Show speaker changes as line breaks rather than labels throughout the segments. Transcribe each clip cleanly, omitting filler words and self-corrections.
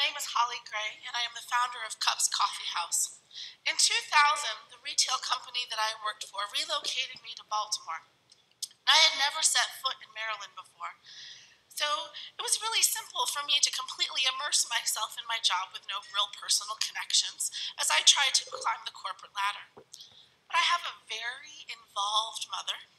name is Holly Gray, and I am the founder of Cups Coffee House. In 2000, the retail company that I worked for relocated me to Baltimore. I had never set foot in Maryland before, so it was really simple for me to completely immerse myself in my job with no real personal connections as I tried to climb the corporate ladder. But I have a very involved mother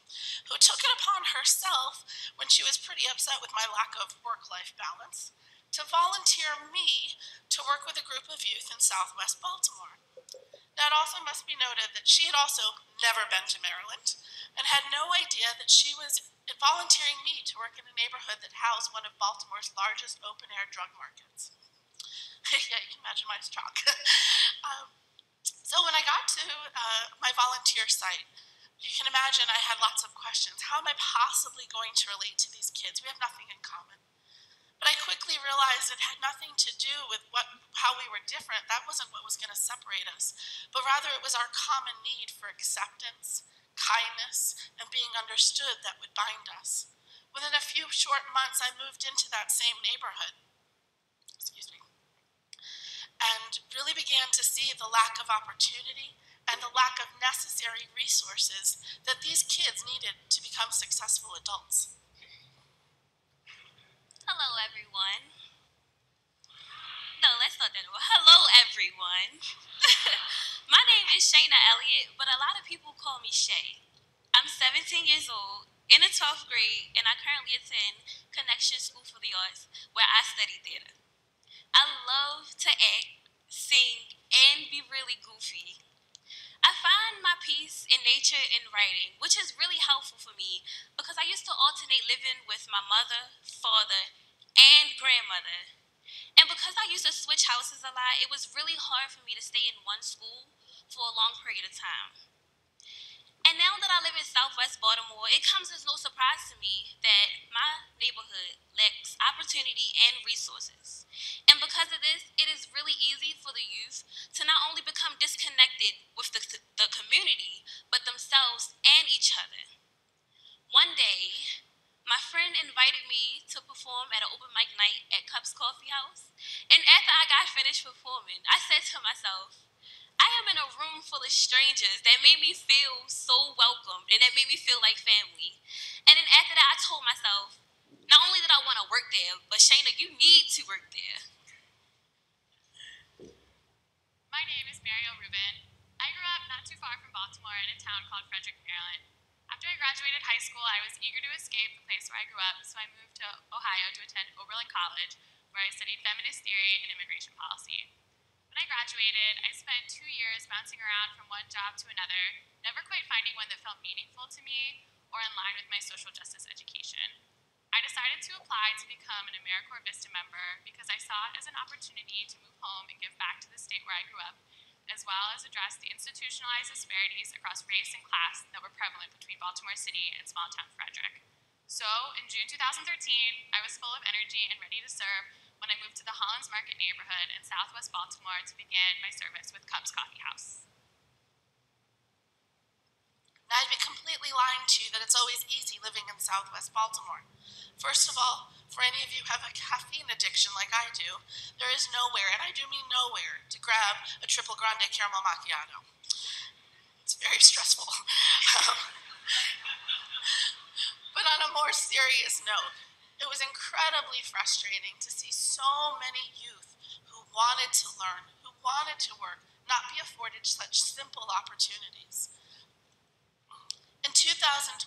who took it upon herself, when she was pretty upset with my lack of work-life balance, to volunteer me to work with a group of youth in Southwest Baltimore. Now, it also must be noted that she had also never been to Maryland and had no idea that she was volunteering me to work in a neighborhood that housed one of Baltimore's largest open-air drug markets. Yeah, you can imagine my shock. So when I got to my volunteer site, you can imagine I had lots of questions. How am I possibly going to relate to these kids? We have nothing in common. But I quickly realized it had nothing to do with how we were different. That wasn't what was going to separate us, but rather it was our common need for acceptance, kindness, and being understood that would bind us. Within a few short months, I moved into that same neighborhood. Excuse me. And really began to see the lack of opportunity and the lack of necessary resources that these kids needed to become successful adults.
Hello, everyone. No, let's start that over. Hello, everyone. My name is Shayna Elliott, but a lot of people call me Shay. I'm 17 years old, in the 12th grade, and I currently attend Connection School for the Arts, where I study theater. I love to act, sing, and be really goofy. I find my peace in nature and writing, which is really helpful for me because I used to alternate living with my mother, father, and grandmother. And because I used to switch houses a lot, it was really hard for me to stay in one school for a long period of time. And now that I live in Southwest Baltimore, it comes as no surprise to me that my neighborhood lacks opportunity and resources. And because of this, it is really easy for the youth to not only become disconnected with the community, but themselves and each other. One day, my friend invited me to perform at an open mic night at Cups Coffee House. And after I got finished performing, I said to myself, I am in a room full of strangers that made me feel so welcomed and that made me feel like family. And then after that, I told myself, not only did I want to work there, but Shayna, you need to work there.
My name is Mariel Rubin. I grew up not too far from Baltimore in a town called Frederick, Maryland. After I graduated high school, I was eager to escape the place where I grew up, so I moved to Ohio to attend Oberlin College, where I studied feminist theory and immigration policy. When I graduated, I spent 2 years bouncing around from one job to another, never quite finding one that felt meaningful to me or in line with my social justice education. I decided to apply to become an AmeriCorps Vista member because I saw it as an opportunity to move home and give back to the state where I grew up, as well as address the institutionalized disparities across race and class that were prevalent between Baltimore City and small-town Frederick. So, in June 2013, I was full of energy and ready to serve when I moved to the Hollins Market neighborhood in Southwest Baltimore to begin my service with Cups Coffee House.
Now, I'd be completely lying to you that it's always easy living in Southwest Baltimore. First of all, for any of you who have a caffeine addiction like I do, there is nowhere, and I do mean nowhere, to grab a triple grande caramel macchiato. It's very stressful. But on a more serious note, it was incredibly frustrating to see so many youth who wanted to learn, who wanted to work, not be afforded such simple opportunities. In 2012,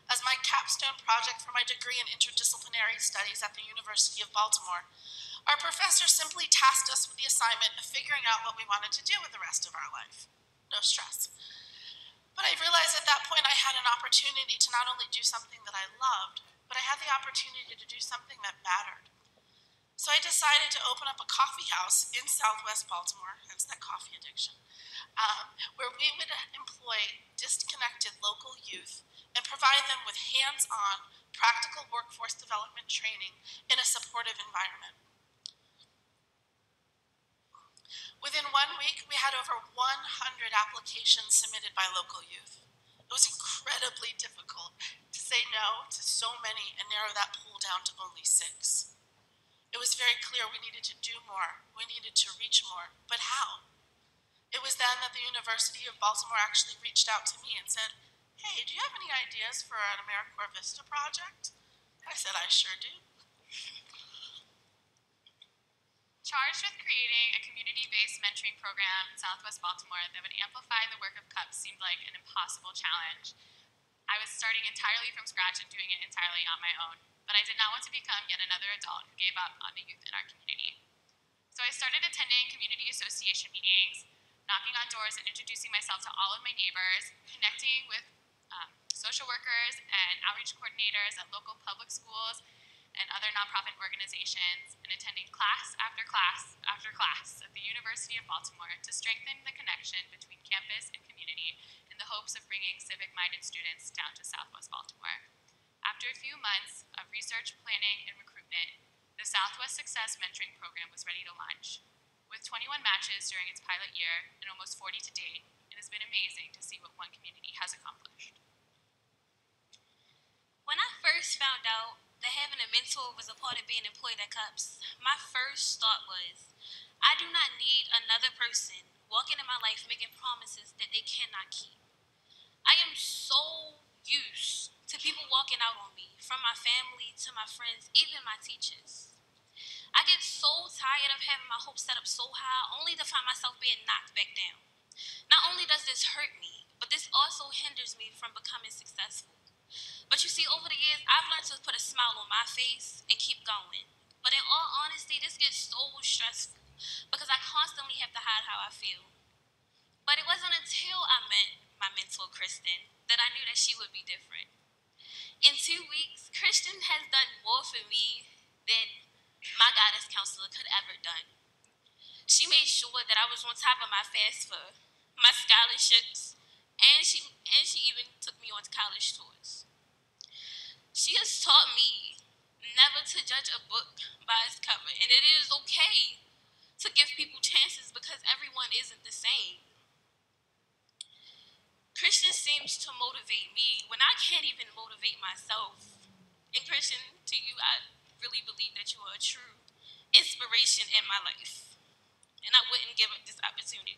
as my capstone project for my degree in interdisciplinary studies at the University of Baltimore, our professor simply tasked us with the assignment of figuring out what we wanted to do with the rest of our life. No stress. But I realized at that point I had an opportunity to not only do something that I loved, but I had the opportunity to do something that mattered. So I decided to open up a coffee house in Southwest Baltimore, hence that coffee addiction, where we would employ disconnected local youth and provide them with hands-on, practical workforce development training in a supportive environment. Within 1 week, we had over 100 applications submitted by local youth. It was incredibly difficult to say no to so many and narrow that pool down to only 6. It was very clear we needed to do more, we needed to reach more, but how? It was then that the University of Baltimore actually reached out to me and said, "Hey, do you have any ideas for an AmeriCorps Vista project?" I said, "I sure do."
Charged with creating a community-based mentoring program in Southwest Baltimore that would amplify the work of CUPS seemed like an impossible challenge. I was starting entirely from scratch and doing it entirely on my own, but I did not want to become yet another adult who gave up on the youth in our community. So I started attending community association meetings, knocking on doors and introducing myself to all of my neighbors, connecting with social workers and outreach coordinators at local public schools and other nonprofit organizations, and attending class after class after class at the University of Baltimore to strengthen the connection between campus and community in the hopes of bringing civic-minded students down to Southwest Baltimore. After a few months of research, planning, and recruitment, the Southwest Success Mentoring Program was ready to launch. With 21 matches during its pilot year and almost 40 to date, it has been amazing to see what one community has accomplished.
When I first found out that having a mentor was a part of being employed at CUPS, my first thought was, I do not need another person walking in my life making promises that they cannot keep. I am so used to people walking out on me, from my family to my friends, even my teachers. I get so tired of having my hopes set up so high only to find myself being knocked back down. Not only does this hurt me, but this also hinders me from becoming successful. But you see, over the years, I've learned to put a smile on my face and keep going. But in all honesty, this gets so stressful because I constantly have to hide how I feel. But it wasn't until I met my mentor, Kristen, that I knew that she would be different. In 2 weeks, Kristen has done more for me than my guidance counselor could ever done. She made sure that I was on top of my FAFSA, my scholarships, and she even took me on college tours. She has taught me never to judge a book by its cover, and it is okay to give people chances because everyone isn't the same. Christian seems to motivate me when I can't even motivate myself. And Christian, to you, I really believe that you are a true inspiration in my life, and I wouldn't give up this opportunity.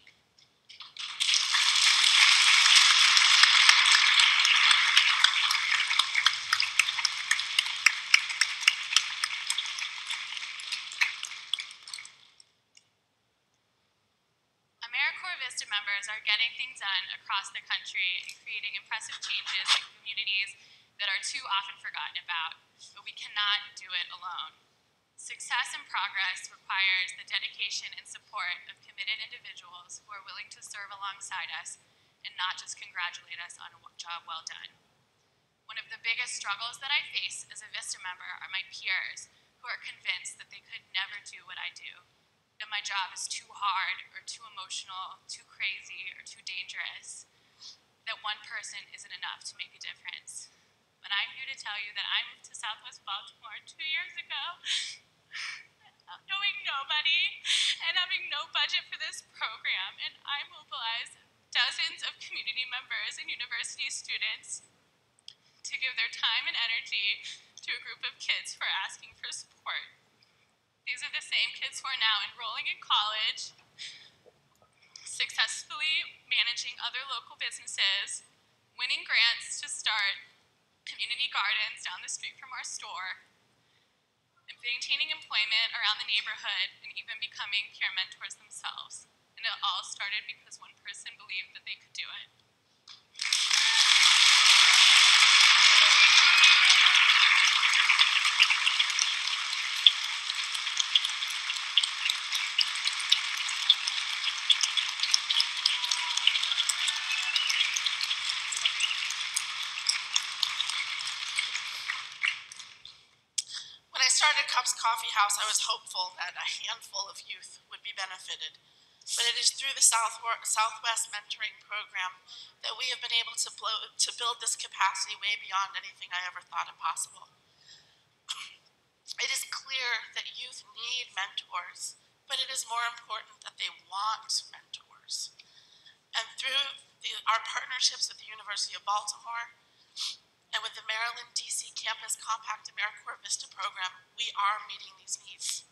AmeriCorps Vista members are getting things done across the country and creating impressive changes in communities that are too often forgotten about, but we cannot do it alone. Success and progress requires the dedication and support of committed individuals who are willing to serve alongside us and not just congratulate us on a job well done. One of the biggest struggles that I face as a Vista member are my peers who are convinced that they could never do what I do, that my job is too hard or too emotional, too crazy, or too dangerous, that one person isn't enough to make a difference. But I'm here to tell you that I moved to Southwest Baltimore 2 years ago, knowing nobody and having no budget for this program, and I mobilized dozens of community members and university students to give their time and energy to a group of kids who are asking for support. These are the same kids who are now enrolling in college, successfully managing other local businesses, winning grants to start community gardens down the street from our store, and maintaining employment around the neighborhood, and even becoming peer mentors themselves. And it all started because one person believed that they could do it.
When I started Cups Coffee House, I was hopeful that a handful of youth would be benefited. But it is through the Southwest Mentoring Program that we have been able to build this capacity way beyond anything I ever thought possible. It is clear that youth need mentors, but it is more important that they want mentors. And through our partnerships with the University of Baltimore, And with the Maryland, D.C. Campus Compact AmeriCorps Vista program, we are meeting these needs.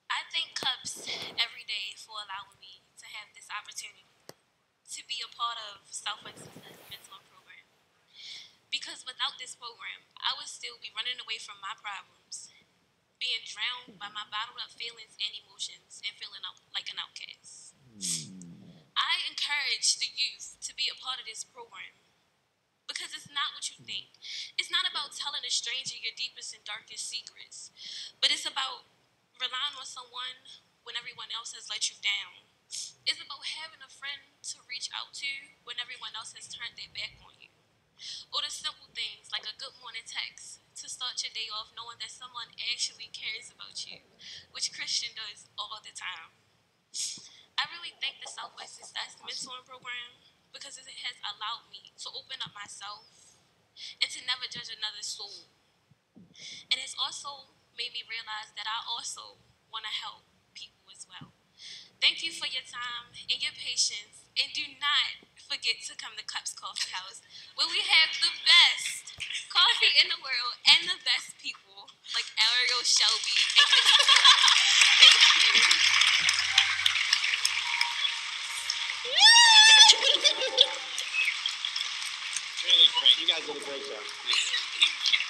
I thank CUPS every day for allowing me to have this opportunity to be a part of Southwest Success Mentoring Program. Because without this program, I would still be running away from my problems, being drowned by my bottled up feelings and emotions, and feeling like an outcast. I encourage the youth to be a part of this program because it's not what you think. It's not about telling a stranger your deepest and darkest secrets, but it's about relying on someone when everyone else has let you down. It's about having a friend to reach out to when everyone else has turned their back on you. Or the simple things like a good morning text to start your day off knowing that someone actually cares about you, which Christian does all the time. I really thank the Southwest Success Mentoring Program because it has allowed me to open up myself and to never judge another soul. And it's also made me realize that I also want to help people as well. Thank you for your time and your patience, and do not forget to come to Cups Coffee House, where we have the best coffee in the world and the best people like Ariel, Shelby, and Kanika. Thank you.
Really great. You guys did a great job. Thank you.